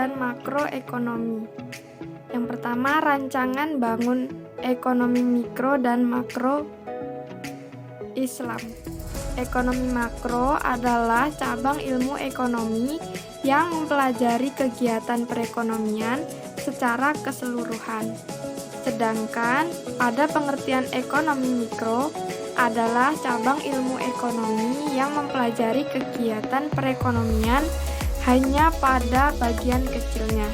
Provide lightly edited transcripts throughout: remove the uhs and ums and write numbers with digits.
dan makroekonomi. Yang pertama, rancangan bangun ekonomi mikro dan makro Islam. Ekonomi makro adalah cabang ilmu ekonomi yang mempelajari kegiatan perekonomian secara keseluruhan. Sedangkan pada pengertian ekonomi mikro adalah cabang ilmu ekonomi yang mempelajari kegiatan perekonomian hanya pada bagian kecilnya.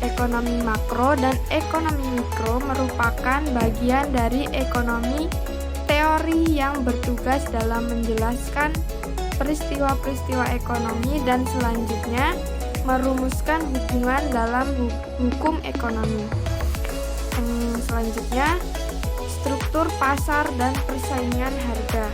Ekonomi makro dan ekonomi mikro merupakan bagian dari ekonomi teori yang bertugas dalam menjelaskan peristiwa-peristiwa ekonomi dan selanjutnya merumuskan hubungan dalam hukum ekonomi. Selanjutnya, struktur pasar dan persaingan harga.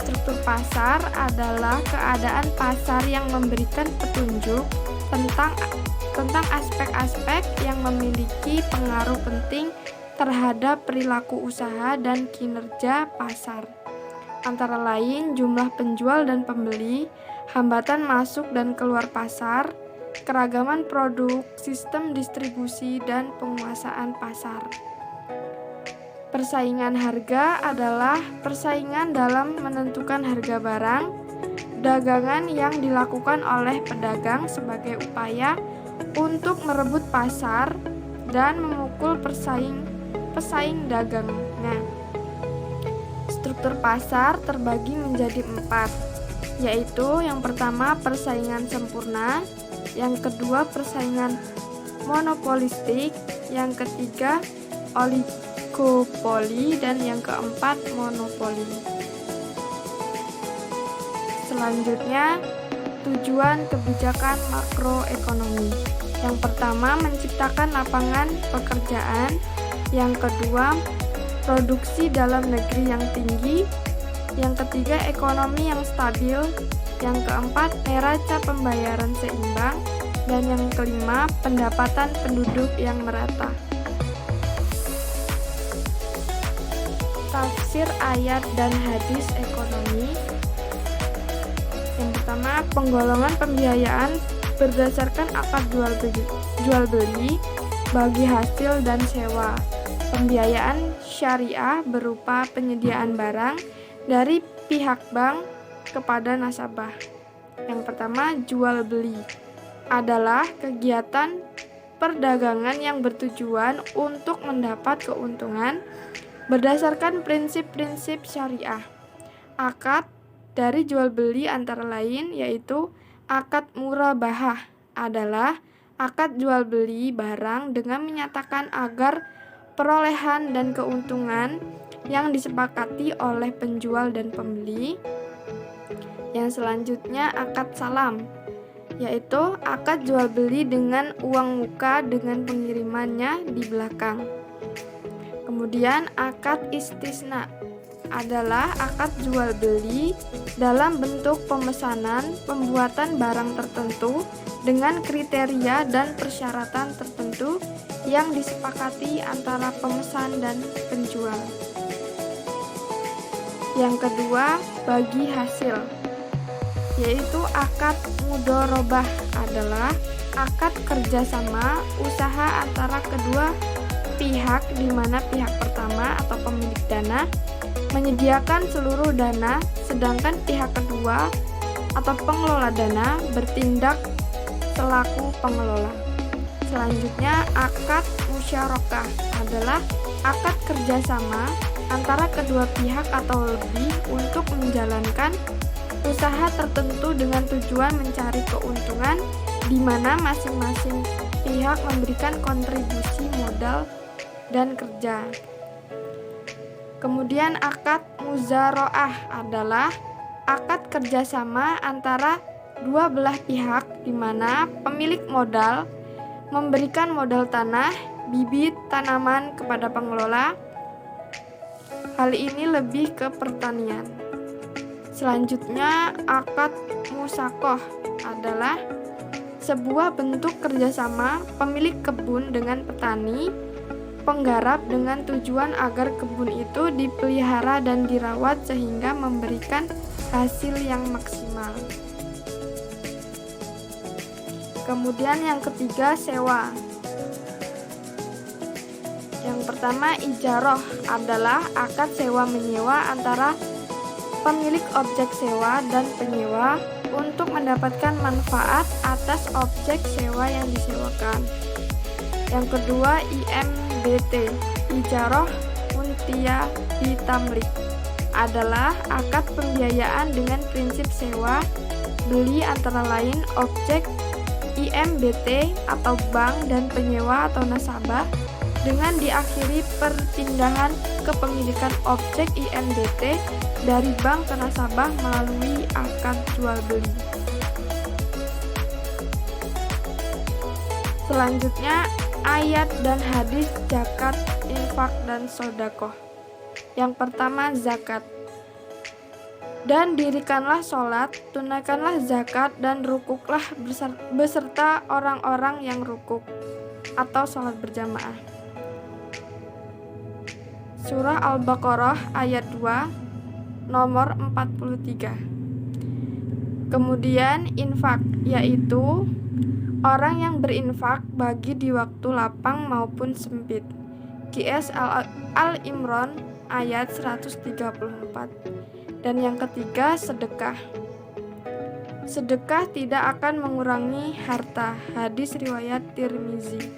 Struktur pasar adalah keadaan pasar yang memberikan petunjuk tentang aspek-aspek yang memiliki pengaruh penting terhadap perilaku usaha dan kinerja pasar. Antara lain jumlah penjual dan pembeli, hambatan masuk dan keluar pasar, keragaman produk, sistem distribusi, dan penguasaan pasar. Persaingan harga adalah persaingan dalam menentukan harga barang, dagangan yang dilakukan oleh pedagang sebagai upaya untuk merebut pasar dan memukul pesaing dagangnya. Struktur pasar terbagi menjadi 4, yaitu yang pertama persaingan sempurna, yang kedua persaingan monopolistik, yang ketiga oligopoli, dan yang keempat monopoli. Selanjutnya, tujuan kebijakan makroekonomi. Yang pertama, menciptakan lapangan pekerjaan. Yang kedua, produksi dalam negeri yang tinggi. Yang ketiga, ekonomi yang stabil. Yang keempat, neraca pembayaran seimbang. Dan yang kelima, pendapatan penduduk yang merata. Tafsir ayat dan hadis ekonomi. Yang pertama, penggolongan pembiayaan berdasarkan akad jual beli bagi hasil dan sewa. Pembiayaan syariah berupa penyediaan barang dari pihak bank kepada nasabah. Yang pertama, jual beli adalah kegiatan perdagangan yang bertujuan untuk mendapat keuntungan berdasarkan prinsip-prinsip syariah. Akad dari jual beli antara lain yaitu akad murabahah adalah akad jual beli barang dengan menyatakan agar perolehan dan keuntungan yang disepakati oleh penjual dan pembeli. Yang selanjutnya akad salam, yaitu akad jual beli dengan uang muka dengan pengirimannya di belakang. Kemudian akad istisna adalah akad jual beli dalam bentuk pemesanan pembuatan barang tertentu dengan kriteria dan persyaratan tertentu yang disepakati antara pemesan dan penjual. Yang kedua, bagi hasil, yaitu akad mudharabah adalah akad kerjasama usaha antara kedua pihak di mana pihak pertama atau pemilik dana menyediakan seluruh dana sedangkan pihak kedua atau pengelola dana bertindak selaku pengelola. Selanjutnya, akad musyarakah adalah akad kerjasama antara kedua pihak atau lebih untuk menjalankan usaha tertentu dengan tujuan mencari keuntungan di mana masing-masing pihak memberikan kontribusi modal dan kerja. Kemudian akad muzaraah adalah akad kerjasama antara dua belah pihak di mana pemilik modal memberikan modal tanah, bibit tanaman kepada pengelola. Hal ini lebih ke pertanian. Selanjutnya, akad musakoh adalah sebuah bentuk kerjasama pemilik kebun dengan petani, penggarap dengan tujuan agar kebun itu dipelihara dan dirawat sehingga memberikan hasil yang maksimal. Kemudian yang ketiga, sewa. Yang pertama, ijaroh adalah akad sewa menyewa antara pemilik objek sewa dan penyewa untuk mendapatkan manfaat atas objek sewa yang disewakan. Yang kedua, IMBT, ijaroh muntia bitamlik, adalah akad pembiayaan dengan prinsip sewa beli antara lain objek IMBT atau bank dan penyewa atau nasabah, dengan diakhiri perpindahan kepemilikan objek IMBT dari bank ke nasabah melalui akad jual beli. Selanjutnya, ayat dan hadis zakat, infak, dan sodakoh. Yang pertama, zakat. Dan dirikanlah sholat, tunaikanlah zakat, dan rukuklah beserta orang-orang yang rukuk atau sholat berjamaah. Surah Al-Baqarah ayat 2 nomor 43. Kemudian infak, yaitu orang yang berinfak bagi di waktu lapang maupun sempit. QS Al-Imran ayat 134. Dan yang ketiga, sedekah. Sedekah tidak akan mengurangi harta. Hadis riwayat Tirmizi.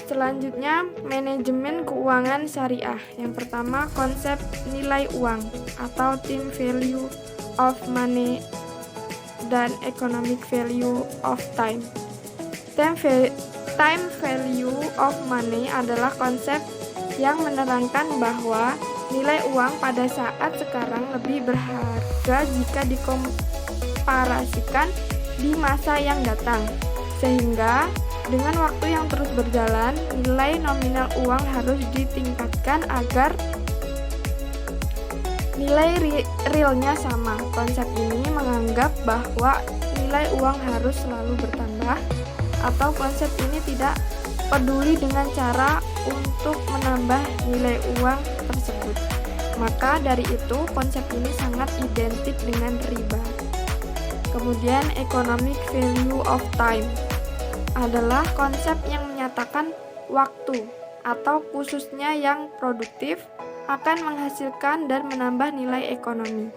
Selanjutnya, manajemen keuangan syariah. Yang pertama, konsep nilai uang atau time value of money dan economic value of time. Time value of money adalah konsep yang menerangkan bahwa nilai uang pada saat sekarang lebih berharga jika dikomparasikan di masa yang datang. Sehingga dengan waktu yang terus berjalan, nilai nominal uang harus ditingkatkan agar nilai realnya sama. Konsep ini menganggap bahwa nilai uang harus selalu bertambah, atau konsep ini tidak peduli dengan cara untuk menambah nilai uang tersebut. Maka dari itu, konsep ini sangat identik dengan riba. Kemudian, economic value of time adalah konsep yang menyatakan waktu atau khususnya yang produktif akan menghasilkan dan menambah nilai ekonomi.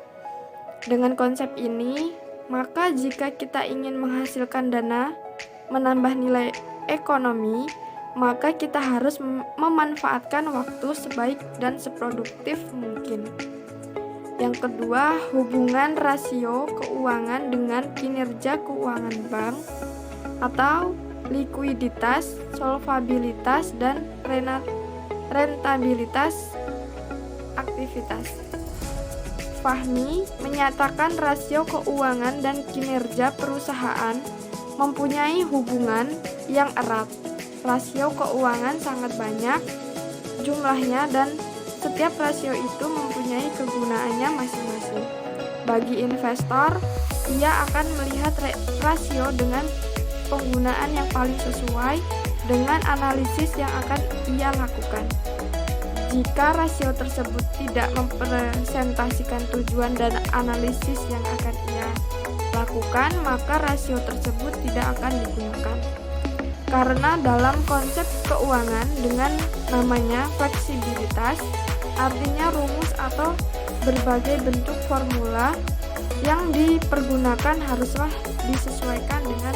Dengan konsep ini, maka jika kita ingin menghasilkan dana, menambah nilai ekonomi, maka kita harus memanfaatkan waktu sebaik dan seproduktif mungkin. Yang kedua, hubungan rasio keuangan dengan kinerja keuangan bank atau likuiditas, solvabilitas, dan rentabilitas aktivitas. Fahmi menyatakan rasio keuangan dan kinerja perusahaan mempunyai hubungan yang erat. Rasio keuangan sangat banyak jumlahnya dan setiap rasio itu mempunyai kegunaannya masing-masing. Bagi investor, ia akan melihat rasio dengan penggunaan yang paling sesuai dengan analisis yang akan ia lakukan. Jika rasio tersebut tidak mempresentasikan tujuan dan analisis yang akan ia lakukan, maka rasio tersebut tidak akan digunakan. Karena dalam konsep keuangan dengan namanya fleksibilitas, artinya rumus atau berbagai bentuk formula yang dipergunakan haruslah disesuaikan dengan